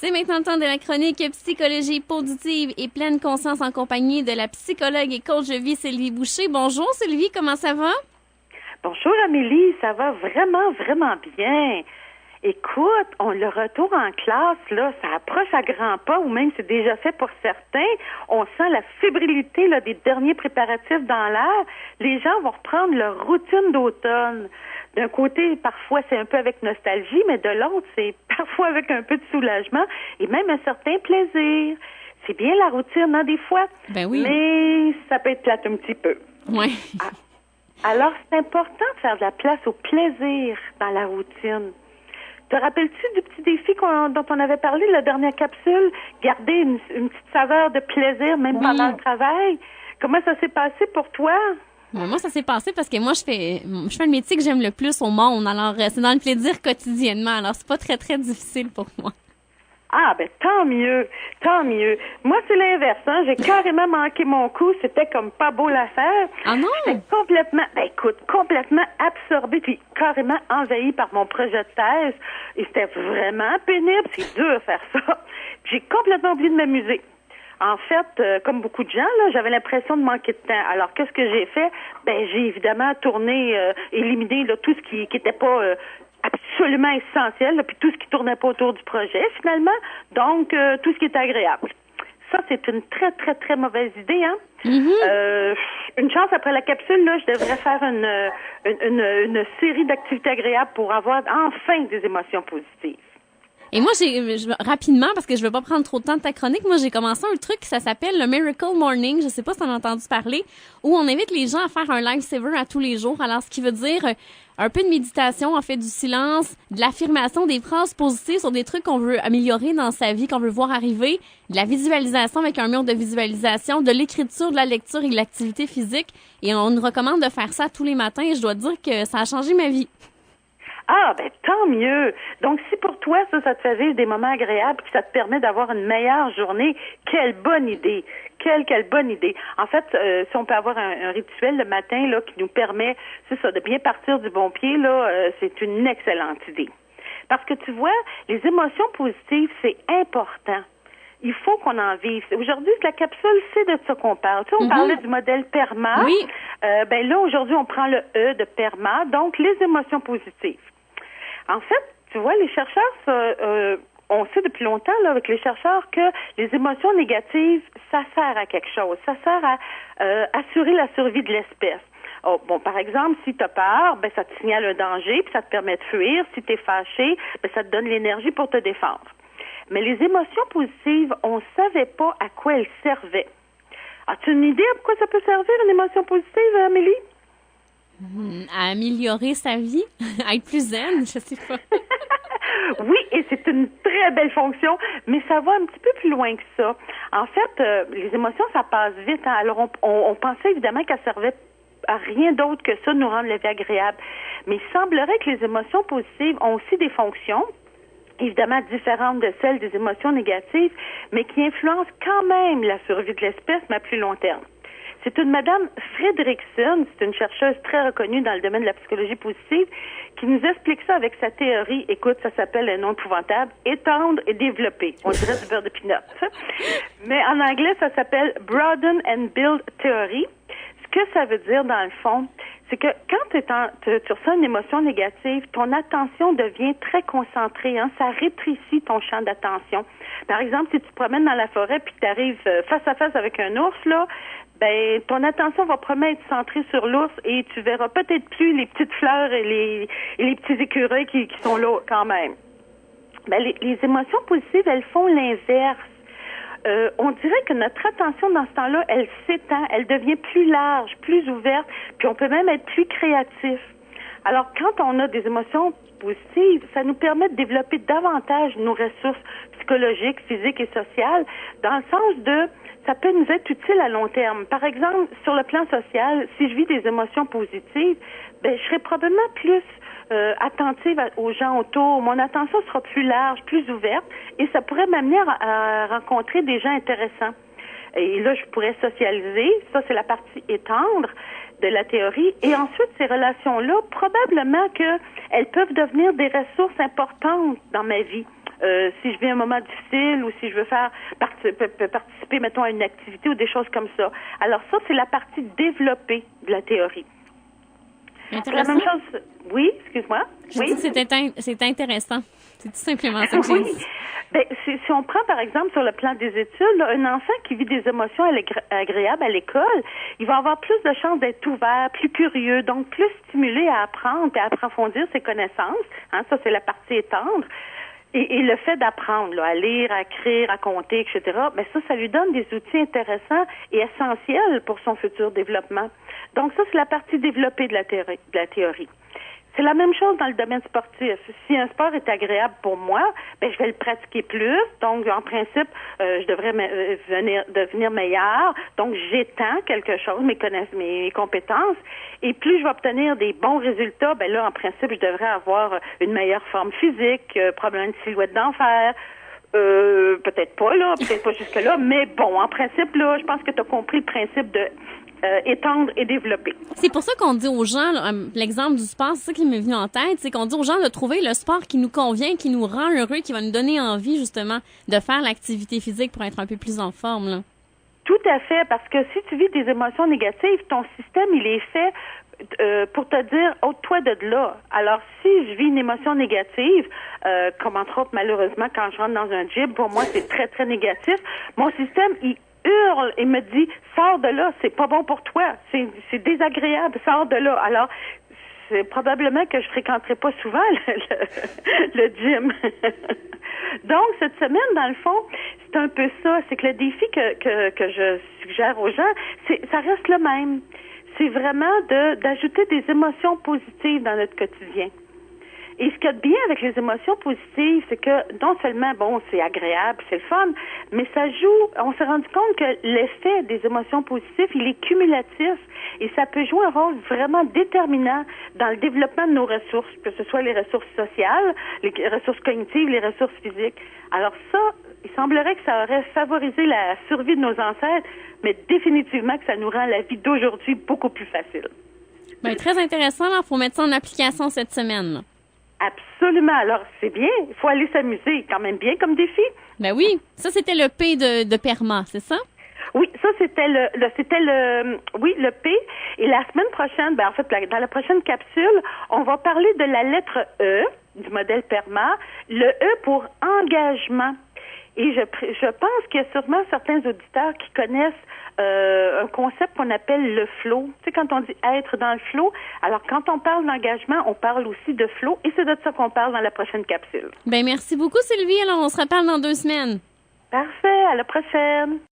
C'est maintenant le temps de la chronique Psychologie positive et pleine conscience en compagnie de la psychologue et coach de vie Sylvie Boucher. Bonjour Sylvie, comment ça va? Bonjour Amélie, ça va vraiment, vraiment bien. Écoute, le retour en classe, là, ça approche à grands pas, ou même c'est déjà fait pour certains. On sent la fébrilité là, des derniers préparatifs dans l'air. Les gens vont reprendre leur routine d'automne. D'un côté, parfois, c'est un peu avec nostalgie, mais de l'autre, c'est parfois avec un peu de soulagement et même un certain plaisir. C'est bien la routine, hein, des fois. Ben oui. Mais ça peut être plate un petit peu. Oui. Alors, c'est important de faire de la place au plaisir dans la routine. Te rappelles-tu du petit défi dont on avait parlé, la dernière capsule? Garder une petite saveur de plaisir, même pendant le travail. Comment ça s'est passé pour toi? Moi, ça s'est passé parce que moi, je fais le métier que j'aime le plus au monde. Alors, c'est dans le plaisir quotidiennement. Alors, c'est pas très, très difficile pour moi. Ah, ben tant mieux, tant mieux. Moi, c'est l'inverse, hein. J'ai carrément manqué mon coup. C'était comme pas beau l'affaire. Ah non? J'étais complètement absorbée puis carrément envahie par mon projet de thèse. Et c'était vraiment pénible. C'est dur de faire ça. J'ai complètement oublié de m'amuser. En fait, comme beaucoup de gens, là, j'avais l'impression de manquer de temps. Alors, qu'est-ce que j'ai fait? Ben, j'ai évidemment tourné, éliminé là, tout ce qui était pas absolument essentiel, là, puis tout ce qui tournait pas autour du projet, finalement. Donc, tout ce qui est agréable. Ça, c'est une très, très, très mauvaise idée, hein? Mm-hmm. Une chance, après la capsule, là, je devrais faire une série d'activités agréables pour avoir enfin des émotions positives. Et moi, rapidement, parce que je veux pas prendre trop de temps de ta chronique, moi, j'ai commencé un truc qui ça s'appelle le Miracle Morning. Je sais pas si t'en as entendu parler, où on invite les gens à faire un lifesaver à tous les jours. Alors, ce qui veut dire un peu de méditation, en fait, du silence, de l'affirmation, des phrases positives sur des trucs qu'on veut améliorer dans sa vie, qu'on veut voir arriver, de la visualisation avec un mur de visualisation, de l'écriture, de la lecture et de l'activité physique. Et on nous recommande de faire ça tous les matins et je dois dire que ça a changé ma vie. Ah, ben tant mieux. Donc, si pour toi, ça te fait vivre des moments agréables et que ça te permet d'avoir une meilleure journée, quelle bonne idée. Quelle bonne idée. En fait, si on peut avoir un rituel le matin là qui nous permet, c'est ça, de bien partir du bon pied, là, c'est une excellente idée. Parce que tu vois, les émotions positives, c'est important. Il faut qu'on en vive. Aujourd'hui, la capsule, c'est de ça qu'on parle. Tu sais, on parlait du modèle PERMA. Oui. Ben là, aujourd'hui, on prend le E de PERMA, donc les émotions positives. En fait, tu vois, les chercheurs, on sait depuis longtemps là, avec les chercheurs que les émotions négatives, ça sert à quelque chose. Ça sert à assurer la survie de l'espèce. Oh, bon, par exemple, si tu as peur, ben ça te signale un danger, puis ça te permet de fuir. Si tu es fâché, ben ça te donne l'énergie pour te défendre. Mais les émotions positives, on savait pas à quoi elles servaient. As-tu une idée à quoi ça peut servir, une émotion positive, Amélie? À améliorer sa vie, à être plus zen, je sais pas. Oui, et c'est une très belle fonction, mais ça va un petit peu plus loin que ça. En fait, les émotions, ça passe vite. Hein? Alors, on pensait évidemment qu'elles servaient à rien d'autre que ça, de nous rendre la vie agréable. Mais il semblerait que les émotions positives ont aussi des fonctions, évidemment différentes de celles des émotions négatives, mais qui influencent quand même la survie de l'espèce, mais à plus long terme. C'est une madame Fredrickson, c'est une chercheuse très reconnue dans le domaine de la psychologie positive, qui nous explique ça avec sa théorie. Écoute, ça s'appelle un nom épouvantable, étendre et développer. On dirait du beurre de pinot. Mais en anglais, ça s'appelle Broaden and Build Theory. Ce que ça veut dire, dans le fond, c'est que quand tu ressens une émotion négative, ton attention devient très concentrée. Hein? Ça rétrécit ton champ d'attention. Par exemple, si tu te promènes dans la forêt puis que tu arrives face à face avec un ours, là, ben ton attention va probablement être centrée sur l'ours et tu verras peut-être plus les petites fleurs et les petits écureuils qui sont là quand même. Ben, les émotions positives, elles font l'inverse. On dirait que notre attention dans ce temps-là, elle s'étend, elle devient plus large, plus ouverte, puis on peut même être plus créatif. Alors, quand on a des émotions positives, ça nous permet de développer davantage nos ressources psychologiques, physiques et sociales, dans le sens de ça peut nous être utile à long terme. Par exemple, sur le plan social, si je vis des émotions positives, ben je serai probablement plus attentive aux gens autour. Mon attention sera plus large, plus ouverte, et ça pourrait m'amener à rencontrer des gens intéressants. Et là, je pourrais socialiser. Ça, c'est la partie étendre de la théorie. Et ensuite, ces relations-là, probablement qu'elles peuvent devenir des ressources importantes dans ma vie. si je vis un moment difficile ou si je veux faire participer, mettons, à une activité ou des choses comme ça. Alors ça, c'est la partie développée de la théorie. C'est la même chose. Oui, excuse-moi. Oui. C'est intéressant. C'est tout simplement ça que j'ai dit. Ben, si on prend, par exemple, sur le plan des études, là, un enfant qui vit des émotions agréables à l'école, il va avoir plus de chances d'être ouvert, plus curieux, donc plus stimulé à apprendre et à approfondir ses connaissances. Hein, ça, c'est la partie étendre. Et le fait d'apprendre, là, à lire, à écrire, à compter, etc., ben ça lui donne des outils intéressants et essentiels pour son futur développement. Donc ça, c'est la partie développée de la théorie. C'est la même chose dans le domaine sportif. Si un sport est agréable pour moi, ben je vais le pratiquer plus. Donc, en principe, je devrais devenir meilleur. Donc, j'étends quelque chose, mes compétences. Et plus je vais obtenir des bons résultats, ben là, en principe, je devrais avoir une meilleure forme physique, probablement une silhouette d'enfer. Peut-être pas jusque-là, mais bon, en principe, là, je pense que tu as compris le principe de étendre et développer. C'est pour ça qu'on dit aux gens, là, l'exemple du sport, c'est ça qui m'est venu en tête, c'est qu'on dit aux gens de trouver le sport qui nous convient, qui nous rend heureux, qui va nous donner envie, justement, de faire l'activité physique pour être un peu plus en forme, là. Tout à fait, parce que si tu vis des émotions négatives, ton système, il est fait pour te dire ôte-toi de là. Alors, si je vis une émotion négative, comme entre autres, malheureusement, quand je rentre dans un gym, pour moi, c'est très, très négatif, mon système, il hurle et me dit sors de là, c'est pas bon pour toi, c'est désagréable, sors de là. Alors, c'est probablement que je fréquenterai pas souvent le gym. Donc, cette semaine, dans le fond, c'est un peu ça. C'est que le défi que je suggère aux gens, ça reste le même. C'est vraiment d'ajouter des émotions positives dans notre quotidien. Et ce qu'il y a de bien avec les émotions positives, c'est que non seulement, bon, c'est agréable, c'est le fun, mais ça joue, on s'est rendu compte que l'effet des émotions positives, il est cumulatif et ça peut jouer un rôle vraiment déterminant dans le développement de nos ressources, que ce soit les ressources sociales, les ressources cognitives, les ressources physiques. Alors ça, il semblerait que ça aurait favorisé la survie de nos ancêtres, mais définitivement que ça nous rend la vie d'aujourd'hui beaucoup plus facile. Bien, très intéressant, là. Faut mettre ça en application cette semaine, là. Absolument. Alors, c'est bien. Il faut aller s'amuser. Quand même bien comme défi. Ben oui. Ça, c'était le P de PERMA, c'est ça? Oui, ça, c'était le P. Et la semaine prochaine, ben, en fait, dans la prochaine capsule, on va parler de la lettre E du modèle PERMA. Le E pour engagement. Et je pense qu'il y a sûrement certains auditeurs qui connaissent un concept qu'on appelle le flow. Tu sais, quand on dit être dans le flow, alors quand on parle d'engagement, on parle aussi de flow et c'est de ça qu'on parle dans la prochaine capsule. Ben merci beaucoup Sylvie, alors on se reparle dans 2 semaines. Parfait, à la prochaine.